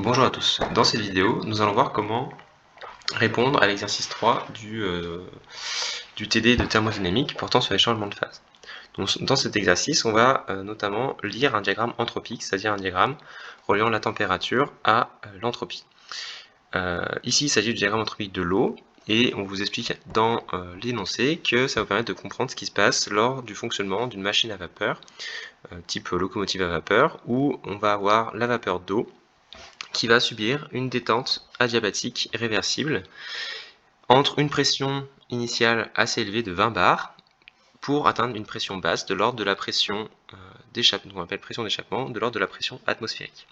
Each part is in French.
Bonjour à tous, dans cette vidéo nous allons voir comment répondre à l'exercice 3 du TD de thermodynamique portant sur les changements de phase. Donc, dans cet exercice on va notamment lire un diagramme entropique, c'est-à-dire un diagramme reliant la température à l'entropie. Ici il s'agit du diagramme entropique de l'eau et on vous explique dans l'énoncé que ça va vous permettre de comprendre ce qui se passe lors du fonctionnement d'une machine à vapeur type locomotive à vapeur où on va avoir la vapeur d'eau qui va subir une détente adiabatique réversible entre une pression initiale assez élevée de 20 bars pour atteindre une pression basse de l'ordre de la pression d'échappement, qu'on appelle pression d'échappement, de l'ordre de la pression atmosphérique.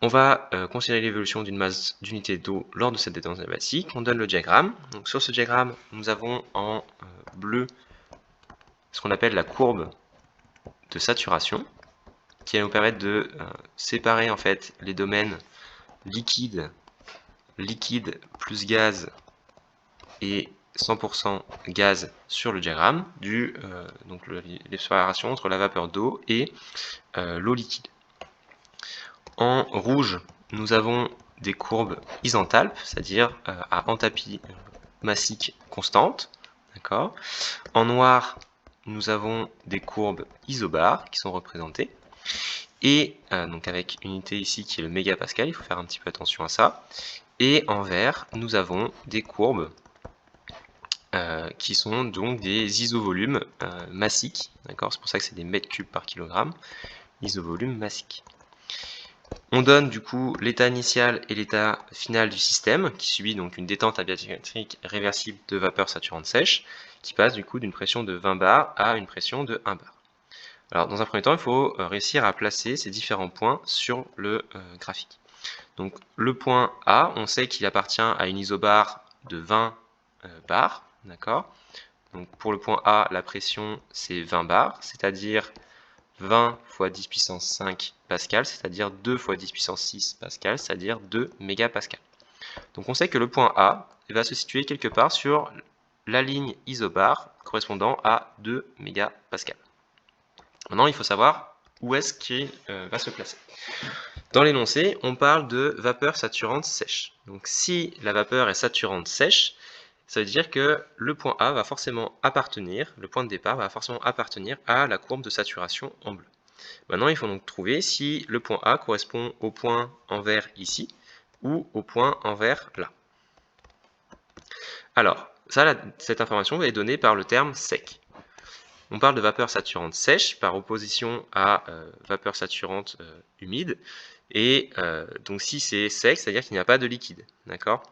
On va considérer l'évolution d'une masse d'unité d'eau lors de cette détente adiabatique. On donne le diagramme. Donc, sur ce diagramme, nous avons en bleu ce qu'on appelle la courbe de saturation, qui va nous permettre de séparer en fait les domaines liquide plus gaz et 100% gaz sur le diagramme, donc les séparations entre la vapeur d'eau et l'eau liquide. En rouge, nous avons des courbes isenthalpes, c'est-à-dire à enthalpie massique constante. D'accord. En noir, nous avons des courbes isobars qui sont représentées. Et donc avec une unité ici qui est le mégapascal, il faut faire un petit peu attention à ça. Et en vert, nous avons des courbes qui sont donc des isovolumes massiques, d'accord, c'est pour ça que c'est des mètres cubes par kilogramme, isovolumes massiques. On donne du coup l'état initial et l'état final du système, qui subit donc une détente adiabatique réversible de vapeur saturante sèche, qui passe du coup d'une pression de 20 bars à une pression de 1 bar. Alors dans un premier temps, il faut réussir à placer ces différents points sur le graphique. Donc le point A, on sait qu'il appartient à une isobar de 20 bars, d'accord. Donc pour le point A, la pression c'est 20 bars, c'est-à-dire 20 fois 10 puissance 5 pascal, c'est-à-dire 2 fois 10 puissance 6 pascal, c'est-à-dire 2 mégapascal. Donc on sait que le point A va se situer quelque part sur la ligne isobar correspondant à 2 mégapascal. Maintenant, il faut savoir où est-ce qu'il va se placer. Dans l'énoncé, on parle de vapeur saturante sèche. Donc si la vapeur est saturante sèche, ça veut dire que le point A va forcément appartenir, le point de départ va forcément appartenir à la courbe de saturation en bleu. Maintenant, il faut donc trouver si le point A correspond au point en vert ici ou au point en vert là. Alors, cette information est donnée par le terme sec. On parle de vapeur saturante sèche par opposition à vapeur saturante humide. Et donc si c'est sec, c'est-à-dire qu'il n'y a pas de liquide. D'accord.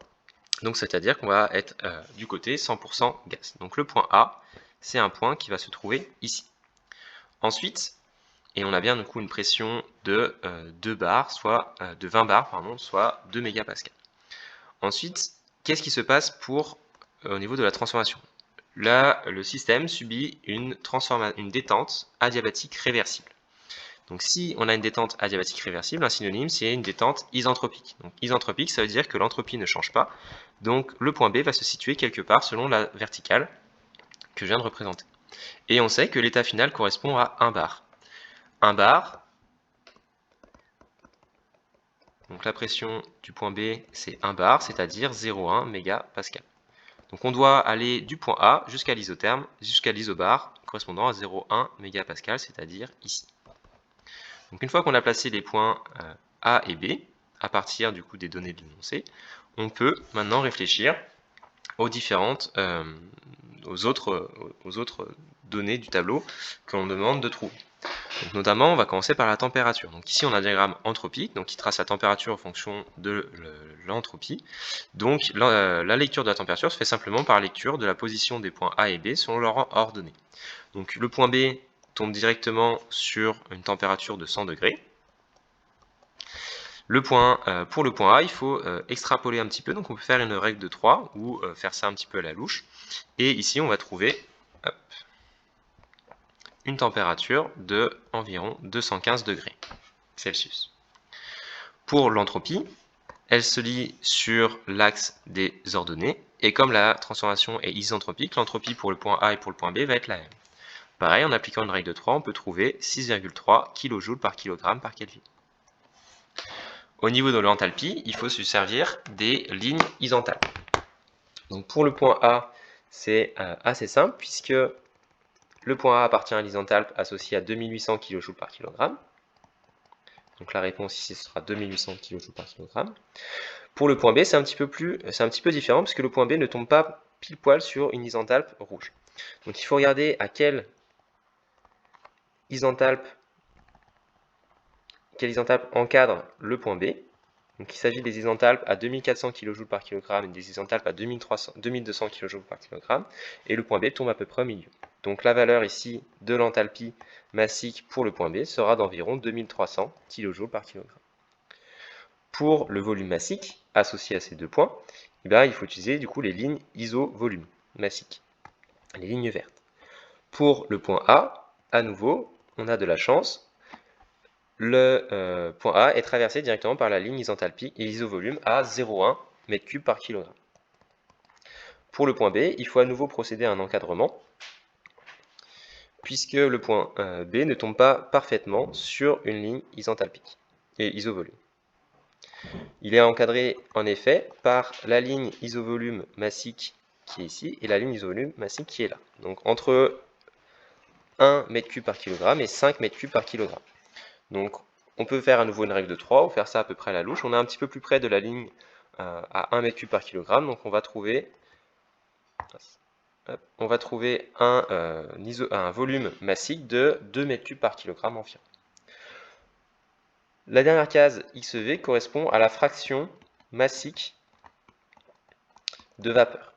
Donc c'est-à-dire qu'on va être du côté 100% gaz. Donc le point A, c'est un point qui va se trouver ici. Ensuite, et on a bien du coup une pression de 2 bars, soit de 20 bars, pardon, soit 2 mégapascal. Ensuite, qu'est-ce qui se passe au niveau de la transformation? Là, le système subit une détente adiabatique réversible. Donc si on a une détente adiabatique réversible, un synonyme c'est une détente isentropique. Donc isentropique, ça veut dire que l'entropie ne change pas. Donc le point B va se situer quelque part selon la verticale que je viens de représenter. Et on sait que l'état final correspond à 1 bar. 1 bar, donc la pression du point B c'est 1 bar, c'est-à-dire 0,1 mégapascal. Donc on doit aller du point A jusqu'à l'isotherme, jusqu'à l'isobar correspondant à 0,1 mégapascal, c'est-à-dire ici. Donc une fois qu'on a placé les points A et B, à partir du coup des données de l'énoncé, on peut maintenant réfléchir aux autres données du tableau que l'on demande de trouver. Donc notamment, on va commencer par la température. Donc ici, on a un diagramme entropique, donc qui trace la température en fonction de l'entropie. Donc la lecture de la température se fait simplement par lecture de la position des points A et B selon leur ordonnée. Donc le point B tombe directement sur une température de 100 degrés. Pour le point A, il faut extrapoler un petit peu, donc on peut faire une règle de 3 ou faire ça un petit peu à la louche. Et ici, on va trouver une température de environ 215 degrés Celsius. Pour l'entropie, elle se lie sur l'axe des ordonnées, et comme la transformation est isentropique, l'entropie pour le point A et pour le point B va être la même. Pareil, en appliquant une règle de 3, on peut trouver 6,3 kJ par kg par Kelvin. au niveau de l'enthalpie, il faut se servir des lignes isenthalpes. Donc pour le point A, c'est assez simple, puisque le point A appartient à l'isenthalpe associé à 2800 kJ par kg. Donc la réponse ici sera 2800 kJ par kg. Pour le point B, c'est un petit peu différent, puisque le point B ne tombe pas pile poil sur une isenthalpe rouge. Donc il faut regarder à quelle isenthalpe encadre le point B. Donc il s'agit des isenthalpes à 2400 kJ par kg et des isenthalpes à 2200 kJ par kg. Et le point B tombe à peu près au milieu. Donc la valeur ici de l'enthalpie massique pour le point B sera d'environ 2300 kJ par kg. Pour le volume massique associé à ces deux points, il faut utiliser du coup les lignes iso-volume massique, les lignes vertes. Pour le point A, à nouveau, on a de la chance. Le point A est traversé directement par la ligne isenthalpie et isovolume à 0,1 m3 par kg. Pour le point B, il faut à nouveau procéder à un encadrement, puisque le point B ne tombe pas parfaitement sur une ligne isenthalpique et isovolume. Il est encadré en effet par la ligne isovolume massique qui est ici et la ligne isovolume massique qui est là. Donc entre 1 m3 par kg et 5 m3 par kg. Donc on peut faire à nouveau une règle de 3 ou faire ça à peu près à la louche. On est un petit peu plus près de la ligne à 1 m3 par kg, donc on va trouver un volume massique de 2 m3 par kg environ. La dernière case XV correspond à la fraction massique de vapeur.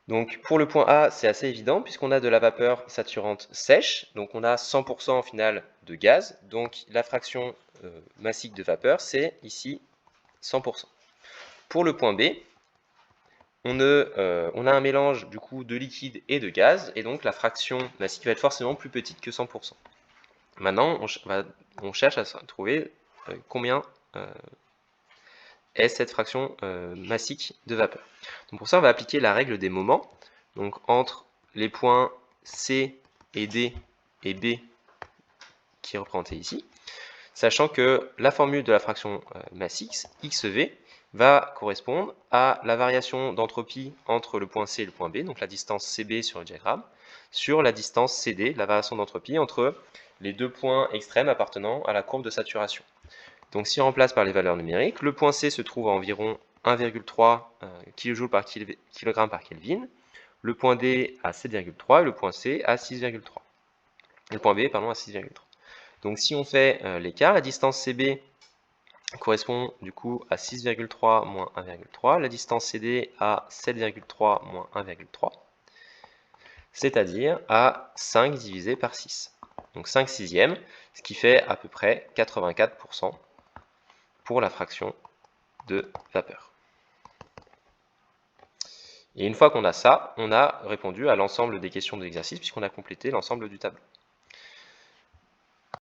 Donc pour le point A, c'est assez évident puisqu'on a de la vapeur saturante sèche, donc on a 100% au final de gaz, donc la fraction massique de vapeur, c'est ici 100%. Pour le point B, on a un mélange du coup de liquide et de gaz, et donc la fraction massique va être forcément plus petite que 100%. Maintenant, on cherche à trouver combien est cette fraction massique de vapeur. Donc pour ça, on va appliquer la règle des moments. Donc entre les points C et D et B qui est représenté ici, sachant que la formule de la fraction massique, XV, va correspondre à la variation d'entropie entre le point C et le point B, donc la distance CB sur le diagramme, sur la distance CD, la variation d'entropie entre les deux points extrêmes appartenant à la courbe de saturation. Donc si on remplace par les valeurs numériques, le point C se trouve à environ 1,3 kJ par kg par Kelvin, le point D à 7,3 et le point C à 6,3. Le point B, pardon, à 6,3. Donc si on fait l'écart, la distance CB correspond du coup à 6,3 moins 1,3, la distance CD à 7,3 moins 1,3, c'est-à-dire à 5 divisé par 6. Donc 5 sixièmes, ce qui fait à peu près 84% pour la fraction de vapeur. Et une fois qu'on a ça, on a répondu à l'ensemble des questions de l'exercice puisqu'on a complété l'ensemble du tableau.